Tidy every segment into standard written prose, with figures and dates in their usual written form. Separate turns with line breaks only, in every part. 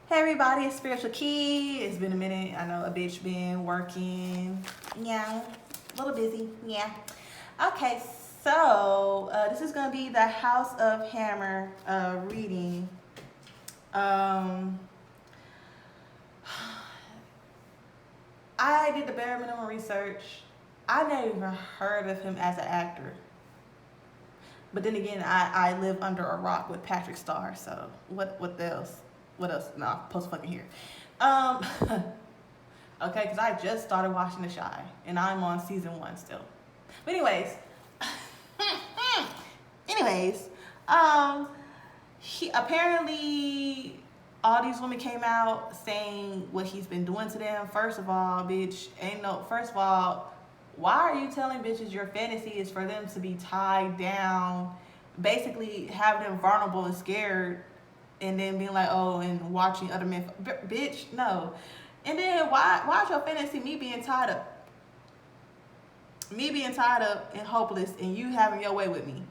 Hey everybody, it's Spiritual Key. It's been a minute. I know a bitch been working. Yeah, a little busy. Yeah. Okay, so this is gonna be the House of Hammer reading. Um, I did the bare minimum research. I never even heard of him as an actor. But then again, I live under a rock with Patrick Starr. So what else? What else? No, I'm supposed to fucking hear. Um, okay, because I just started watching The Shy, and I'm on season 1 still. But anyways, um, he apparently all these women came out saying what he's been doing to them. First of all, bitch, ain't no. First of all, why are you telling bitches your fantasy is for them to be tied down, basically having them vulnerable and scared, and then being like, oh, and watching other men, bitch, no. And then why's your fantasy me being tied up and hopeless, and you having your way with me?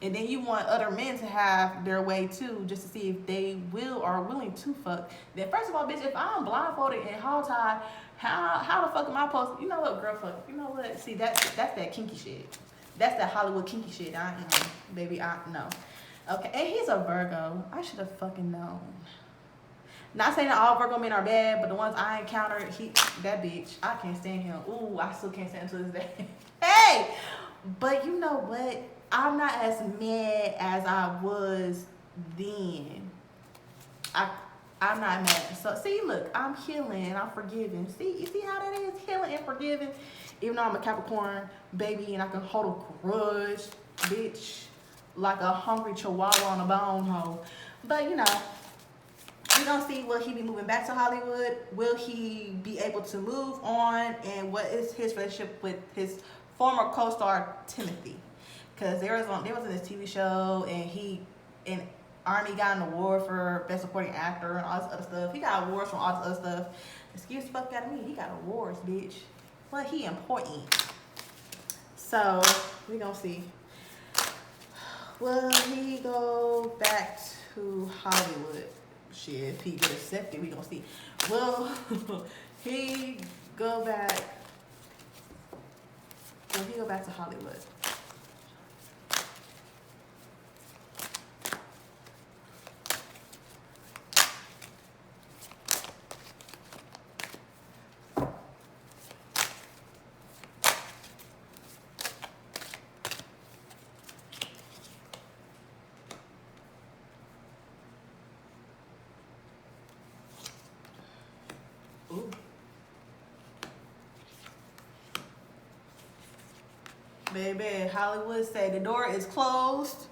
And then you want other men to have their way too, just to see if they will or are willing to fuck. Then first of all, bitch, if I'm blindfolded and hog tied, how the fuck am I supposed to, you know what, girl, fuck, you know what? See, that's that kinky shit. That's that Hollywood kinky shit. Baby, I know. Okay, and he's a Virgo. I should have fucking known. Not saying that all Virgo men are bad, but the ones I encountered, that bitch, I can't stand him. Ooh, I still can't stand him to this day. Hey, but you know what? I'm not as mad as I was then. I'm not mad. So see, look, I'm healing, I'm forgiving. See, you see how that is? Healing and forgiving. Even though I'm a Capricorn baby and I can hold a grudge, bitch, like a hungry chihuahua on a bone hole. But you know, we gonna see, will he be moving back to Hollywood? Will he be able to move on? And what is his relationship with his former co-star Timothee? Because they was in this TV show, and Armie got an award for best supporting actor and all this other stuff. He got awards from all this other stuff. Excuse the fuck out of me. He got awards, bitch. But he important. So we gonna see. Will he go back to Hollywood? Shit, if he get accepted, we gonna see. Will he go back? Will he go back to Hollywood? Ooh. Baby, Hollywood say the door is closed.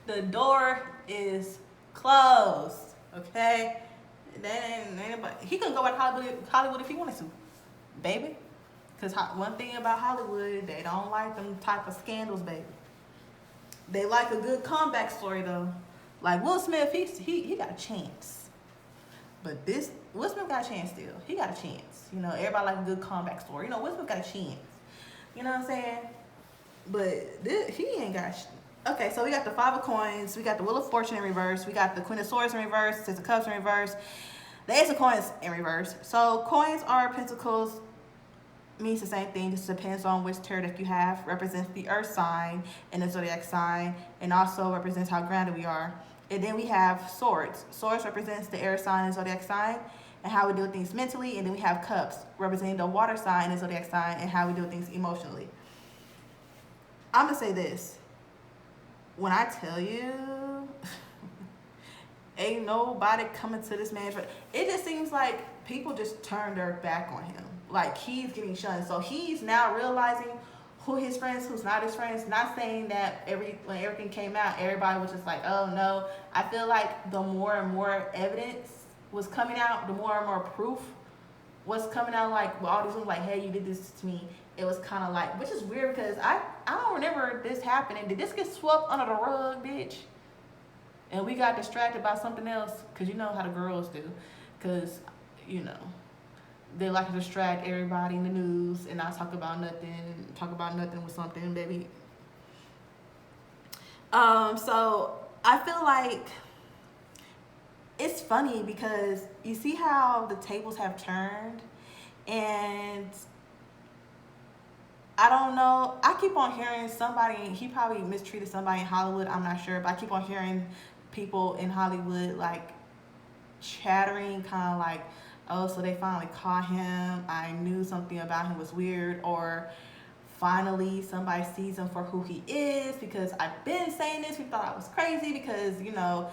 The door is closed. Okay? That ain't anybody. He can go back to Hollywood if he wanted to, baby. Because one thing about Hollywood, they don't like them type of scandals, baby. They like a good comeback story, though. Like Will Smith, he got a chance. But this, Will Smith got a chance still. He got a chance. You know, everybody like a good comeback story. You know, Will Smith got a chance. You know what I'm saying? But he ain't got Okay, so we got the Five of Coins. We got the Wheel of Fortune in reverse. We got the Queen of Swords in reverse. Six of Cups in reverse. The Ace of Coins in reverse. So coins are pentacles. Means the same thing. Just depends on which tarot deck you have. Represents the earth sign and the zodiac sign. And also represents how grounded we are. And then we have swords. Swords represents the air sign and zodiac sign and how we do things mentally. And then we have cups representing the water sign and zodiac sign and how we do things emotionally. I'm going to say this. When I tell you, ain't nobody coming to this man. It just seems like people just turned their back on him. Like he's getting shunned. So he's now realizing who his friends, who's not his friends. Not saying that when everything came out, everybody was just like, oh no. I feel like the more and more evidence was coming out, the more and more proof was coming out. Like all these women, like, hey, you did this to me. It was kind of like, which is weird because I don't remember this happening. Did this get swept under the rug, bitch? And we got distracted by something else, because you know how the girls do. Because, you know, they like to distract everybody in the news and not talk about nothing with something, baby. So I feel like funny because you see how the tables have turned, and I don't know. I keep on hearing somebody, he probably mistreated somebody in Hollywood, I'm not sure, but I keep on hearing people in Hollywood like chattering, kind of like, oh, so they finally caught him. I knew something about him was weird, or finally somebody sees him for who he is, because I've been saying this. We thought I was crazy because, you know,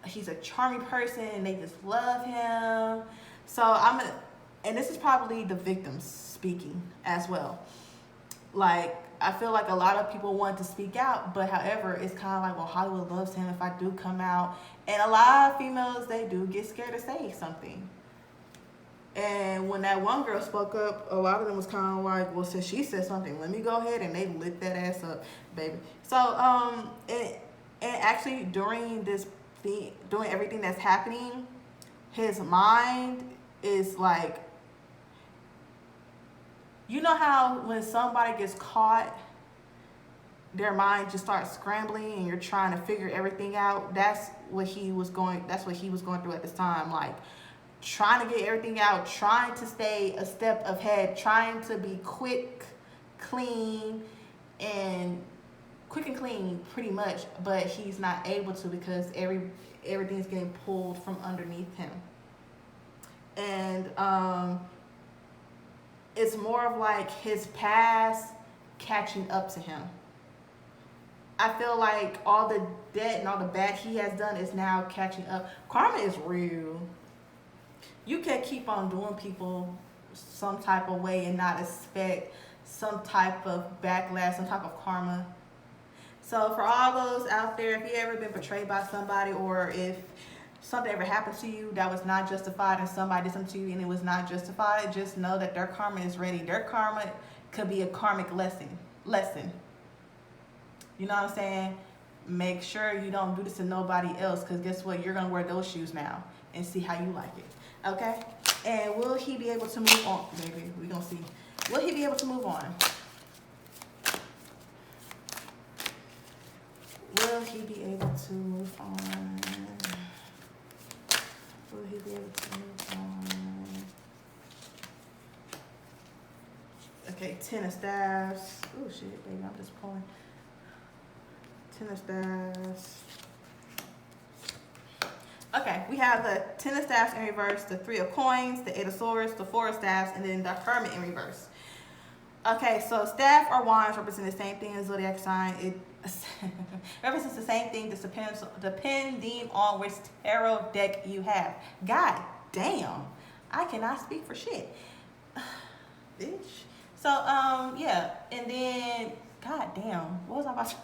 he's a charming person and they just love him. So I'm gonna, and this is probably the victims speaking as well. Like, I feel like a lot of people want to speak out, but however, it's kind of like, well, Hollywood loves him if I do come out. And a lot of females, they do get scared to say something. And when that one girl spoke up, a lot of them was kind of like, well, since she said something, let me go ahead, and they lit that ass up, baby. So, and actually during this thing, doing everything that's happening, his mind is like, you know how when somebody gets caught, their mind just starts scrambling and you're trying to figure everything out? That's what he was going through at this time. Like, trying to get everything out, trying to stay a step ahead, trying to be quick, clean, and pretty much, but he's not able to because everything's getting pulled from underneath him. And it's more of like his past catching up to him. I feel like all the debt and all the bad he has done is now catching up. Karma is real. You can't keep on doing people some type of way and not expect some type of backlash, some type of karma. So for all those out there, if you ever been betrayed by somebody, or if something ever happened to you that was not justified and somebody did something to you and it was not justified, just know that their karma is ready. Their karma could be a karmic lesson. You know what I'm saying? Make sure you don't do this to nobody else, because guess what? You're going to wear those shoes now and see how you like it. Okay? And will he be able to move on? Baby, we're going to see. Will he be able to move on? Will he be able to move on? Will he be able to move on? Okay, 10 of staffs. Oh, shit, baby, I'm just pulling. 10 of staffs. Okay, we have the 10 of staffs in reverse, the 3 of coins, the 8 of swords, the 4 of staffs, and then the hermit in reverse. Okay, so staff or wands represent the same thing as zodiac sign. It represents the same thing, just depending on which tarot deck you have. God damn, I cannot speak for shit, bitch. So yeah, and then god damn, what was I about to?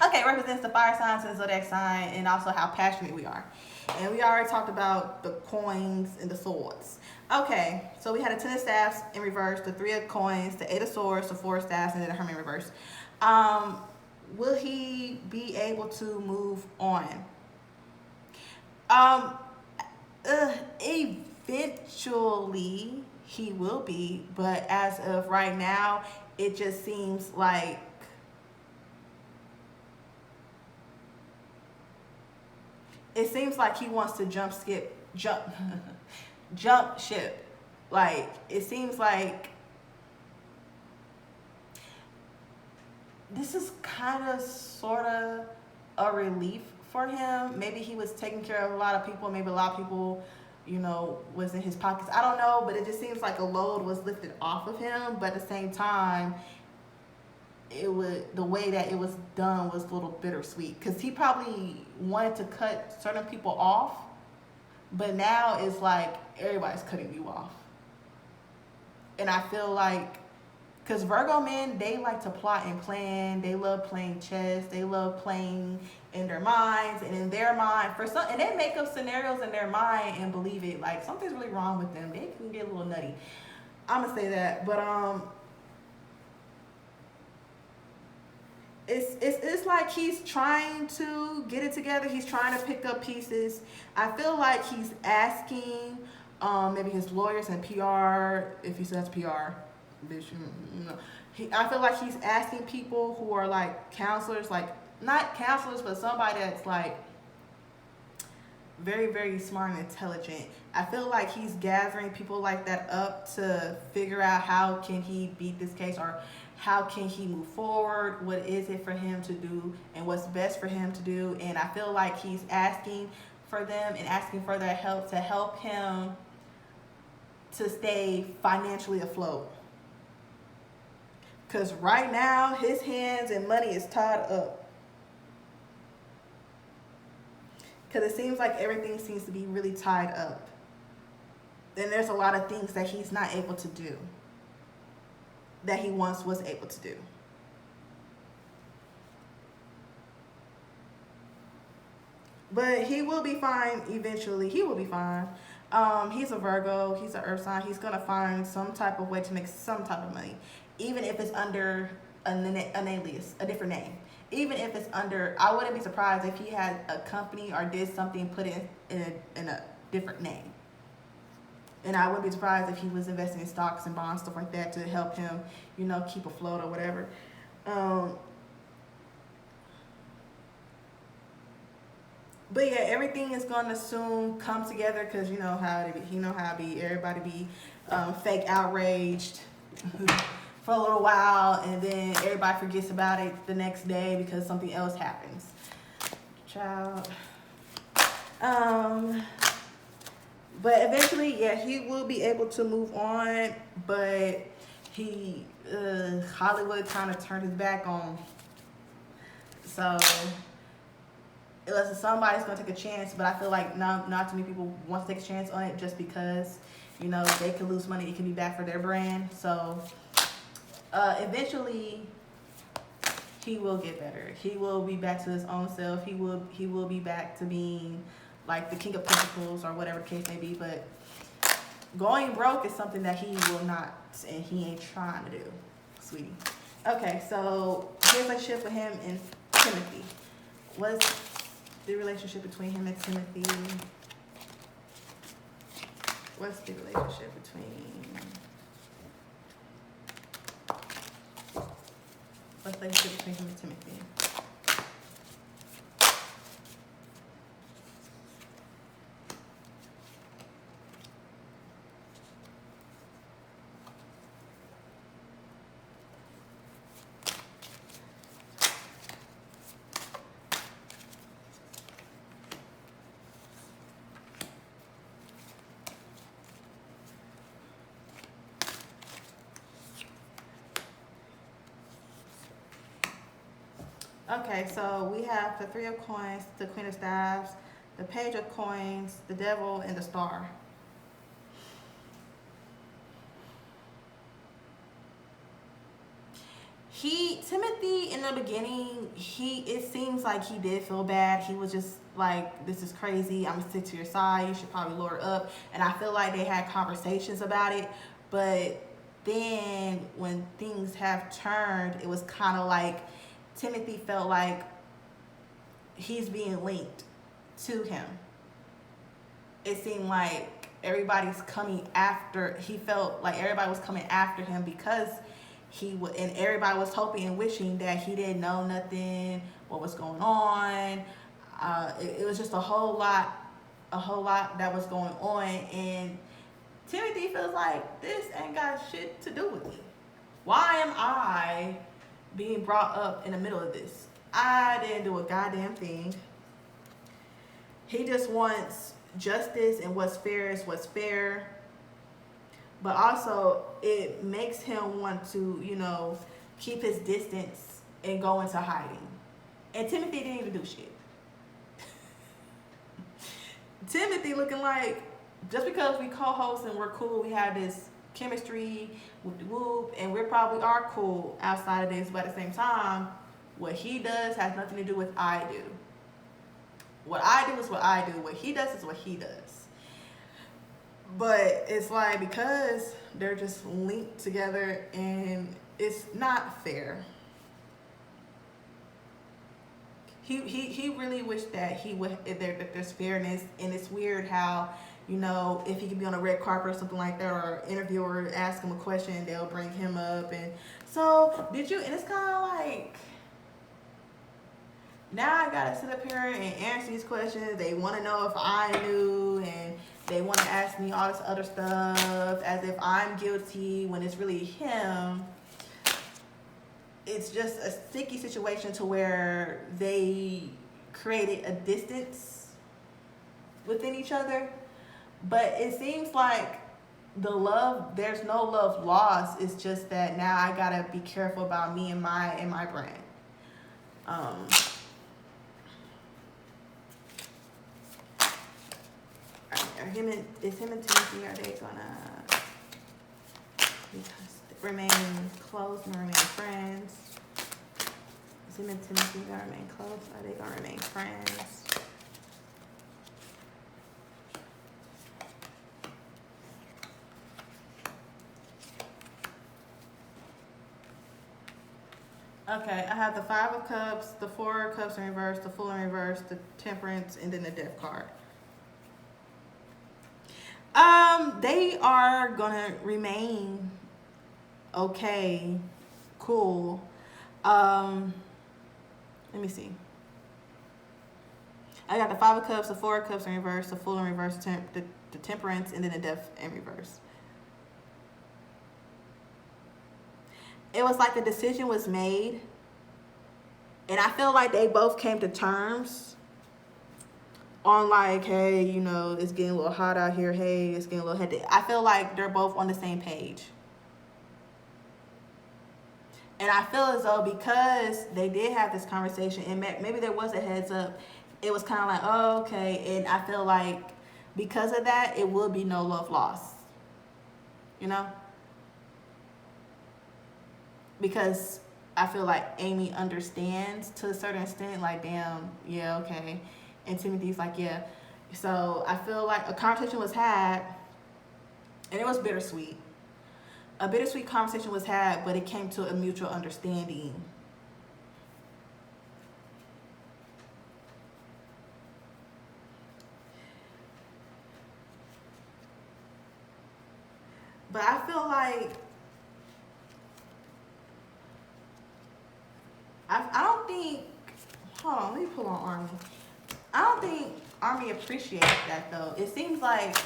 Okay, it represents the fire signs and zodiac sign, and also how passionate we are. And we already talked about the coins and the swords. Okay, so we had a 10 of staffs in reverse, the 3 of coins, the 8 of swords, the 4 of staffs, and then the hermit in reverse. Will he be able to move on? Eventually he will be, but as of right now, it just seems like he wants to jump ship. Like, it seems like this is kind of sort of a relief for him. Maybe he was taking care of a lot of people. Maybe a lot of people, you know, was in his pockets. I don't know, but it just seems like a load was lifted off of him. But at the same time, the way that it was done was a little bittersweet, because he probably wanted to cut certain people off, but now it's like everybody's cutting you off. And I feel like, because Virgo men, they like to plot and plan. They love playing chess. They love playing in their minds and in their mind and they make up scenarios in their mind and believe it. Like, something's really wrong with them. They can get a little nutty. I'm gonna say that, but it's like he's trying to get it together. He's trying to pick up pieces. I feel like he's asking maybe his lawyers and PR, if he says PR, bitch, I feel like he's asking people who are like counselors, like not counselors, but somebody that's like very, very smart and intelligent. I feel like he's gathering people like that up to figure out how can he beat this case, or how can he move forward, what is it for him to do, and what's best for him to do. And I feel like he's asking for them and asking for their help to help him to stay financially afloat. Because right now, his hands and money is tied up. Because it seems like everything seems to be really tied up. And there's a lot of things that he's not able to do that he once was able to do. But he will be fine eventually. He will be fine. He's a Virgo. He's an earth sign. He's going to find some type of way to make some type of money. Even if it's under an alias, a different name. Even if it's under, I wouldn't be surprised if he had a company or did something put in a different name. And I wouldn't be surprised if he was investing in stocks and bonds, stuff like that, to help him, you know, keep afloat or whatever. But yeah, everything is gonna soon come together, because you know how it be. You know how it be. Everybody be fake outraged for a little while, and then everybody forgets about it the next day because something else happens. Child. But eventually, yeah, he will be able to move on. But he, Hollywood kind of turned his back on. So, unless somebody's gonna take a chance, but I feel like not too many people want to take a chance on it, just because, you know, they could lose money. It can be bad for their brand. So, eventually, he will get better. He will be back to his own self. He will be back to being like the king of pentacles, or whatever the case may be. But going broke is something that he will not, and he ain't trying to do, sweetie. Okay, so here's a relationship with him and Timothy. What's the relationship between him and Timothy? What's the relationship between? What's the relationship between him and Timothy? Okay, so we have the Three of Coins, the Queen of Staves, the Page of Coins, the Devil, and the Star. Timothy, in the beginning, it seems like he did feel bad. He was just like, this is crazy. I'm gonna stick to your side. You should probably lower up. And I feel like they had conversations about it. But then when things have turned, it was kind of like Timothy felt like he's being linked to him. It seemed like everybody's coming after, he felt like everybody was coming after him because he would, and everybody was hoping and wishing that he didn't know nothing, what was going on. It was just a whole lot that was going on. And Timothy feels like, this ain't got shit to do with me. Why am I being brought up in the middle of this? I didn't do a goddamn thing. He just wants justice, and what's fair is what's fair. But also, it makes him want to, you know, keep his distance and go into hiding. And Timothy didn't even do shit. Timothy looking like, just because we co-host and we're cool, we have this chemistry, whoop, and we probably are cool outside of this, but at the same time, what he does has nothing to do with I do. What I do is what I do. What he does is what he does. But it's like, because they're just linked together, and it's not fair. He really wished that there's fairness. And it's weird how, you know, if he could be on a red carpet or something like that, or an interviewer ask him a question, they'll bring him up, and so did you, and it's kind of like, now I gotta sit up here and answer these questions. They want to know if I knew, and they want to ask me all this other stuff as if I'm guilty when it's really him. It's just a sticky situation to where they created a distance within each other. But it seems like there's no love lost. It's just that now I gotta be careful about me and my brand. Is him and Timothy, are they gonna remain close and remain friends? Is him and Timothy gonna remain close? Are they gonna remain friends? Okay, I have the Five of Cups, the Four of Cups in reverse, the Fool in reverse, the Temperance, and then the Death card. They are gonna remain okay, cool. Let me see. I got the Five of Cups, the Four of Cups in reverse, the Fool in reverse, the Temperance, and then the Death in reverse. It was like the decision was made, and I feel like they both came to terms on like, hey, you know, it's getting a little hot out here. Hey, it's getting a little hectic. I feel like they're both on the same page. And I feel as though because they did have this conversation and maybe there was a heads up, it was kind of like, oh, okay. And I feel like because of that, it will be no love lost. You know? Because I feel like Amy understands to a certain extent, like, damn, yeah, okay. And Timothy's like, yeah. So I feel like a conversation was had, and it was bittersweet. A bittersweet conversation was had, but it came to a mutual understanding. But I feel like I don't think, hold on, let me pull on Armie. I don't think Armie appreciates that though. It seems like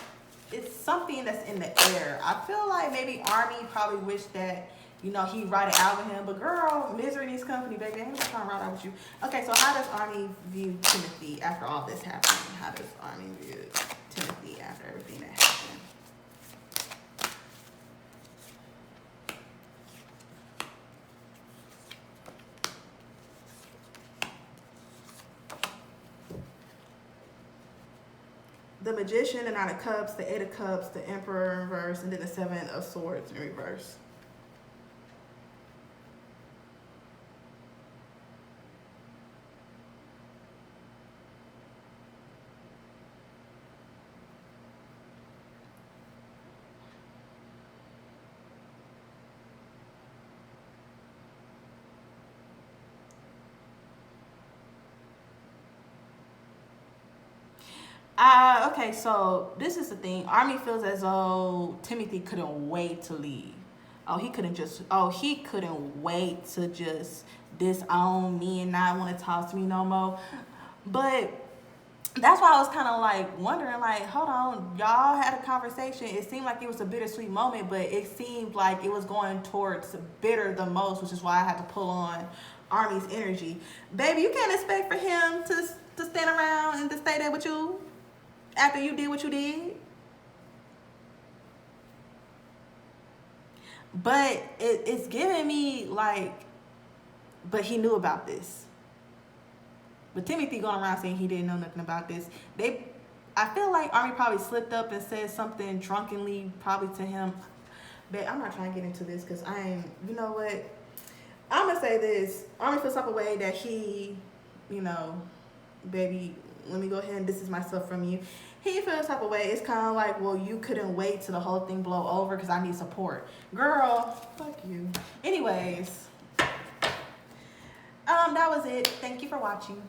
it's something that's in the air. I feel like maybe Armie probably wished that, you know, he write it out with him. But girl, misery needs company, baby. I ain't trying to write out with you. Okay, so how does Armie view Timothy after all this happened? How does Armie view Timothy after everything that happened? The Magician, the Nine of Cups, the Eight of Cups, the Emperor in reverse, and then the Seven of Swords in reverse. Okay, so this is the thing. Armie feels as though Timothy couldn't wait to leave. He couldn't wait to just disown me and not want to talk to me no more. But that's why I was kind of like wondering, like, hold on, y'all had a conversation. It seemed like it was a bittersweet moment, but it seemed like it was going towards bitter the most, which is why I had to pull on Armie's energy. Baby, you can't expect for him to stand around and to stay there with you after you did what you did. But it's giving me like, but he knew about this. But Timothy going around saying he didn't know nothing about this. I feel like Armie probably slipped up and said something drunkenly probably to him. But I'm not trying to get into this because you know what? I'm going to say this. Armie feels type of way that he, you know, baby, let me go ahead and distance myself from you. He feels type of way. It's kind of like, well, you couldn't wait till the whole thing blow over because I need support. Girl, fuck you. Anyways, that was it. Thank you for watching.